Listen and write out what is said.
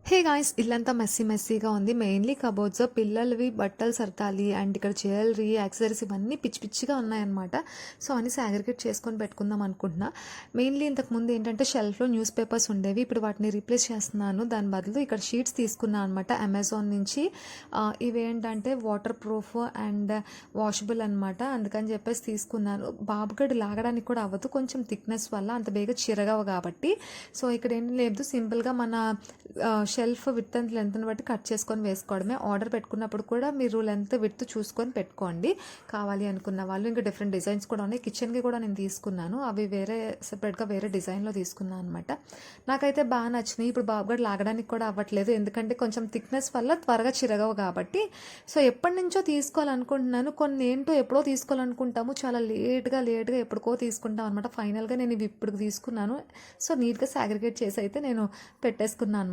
Hey guys, ఇల్లంతా మెస్సీగా ఉంది. Mainly cupboards పిల్లలవి బట్టలు సర్దాలి అండ్ ఇక్కడ జ్యువెలరీ యాక్సెసరీస్ ఇవన్నీ పిచ్చి పిచ్చిగా ఉన్నాయన్నమాట. సో అని సాగ్రిగేట్ చేసుకొని పెట్టుకుందాం అనుకుంటున్నా. మెయిన్లీ ఇంతకుముందు ఏంటంటే షెల్ఫ్లో న్యూస్ పేపర్స్ ఉండేవి. ఇప్పుడు వాటిని రీప్లేస్ చేస్తున్నాను. దాని బదులు ఇక్కడ షీట్స్ తీసుకున్నాను అనమాట అమెజాన్ నుంచి. ఇవేంటంటే వాటర్ ప్రూఫ్ అండ్ వాషబుల్ అనమాట. అందుకని చెప్పేసి తీసుకున్నాను. బాబుగడు లాగడానికి కూడా అవ్వదు, కొంచెం థిక్నెస్ వల్ల అంత బేగా చిరగవు కాబట్టి. సో ఇక్కడ ఏం లేదు, సింపుల్గా మన షెల్ఫ్ విత్ అండ్ లెంత్ని బట్టి కట్ చేసుకొని వేసుకోవడమే. ఆర్డర్ పెట్టుకున్నప్పుడు కూడా మీరు లెంత్ విత్ చూసుకొని పెట్టుకోండి కావాలి అనుకున్న వాళ్ళు. ఇంకా డిఫరెంట్ డిజైన్స్ కూడా ఉన్నాయి. కిచెన్కి కూడా నేను తీసుకున్నాను, అవి వేరే సెపరేట్గా వేరే డిజైన్లో తీసుకున్నాను అనమాట. నాకైతే బాగా నచ్చినాయి. ఇప్పుడు బాబుగడు లాగడానికి కూడా అవ్వట్లేదు, ఎందుకంటే కొంచెం థిక్నెస్ వల్ల త్వరగా చిరగవు కాబట్టి. సో ఎప్పటి నుంచో తీసుకోవాలనుకుంటున్నాను. కొన్ని ఏంటో ఎప్పుడో తీసుకోవాలనుకుంటాము, చాలా లేట్గా ఎప్పటికో తీసుకుంటాం అనమాట. ఫైనల్గా నేను ఇవి ఇప్పుడు తీసుకున్నాను. సో నీట్గా సాగ్రిగేట్ చేసి అయితే నేను పెట్టేసుకున్నాను.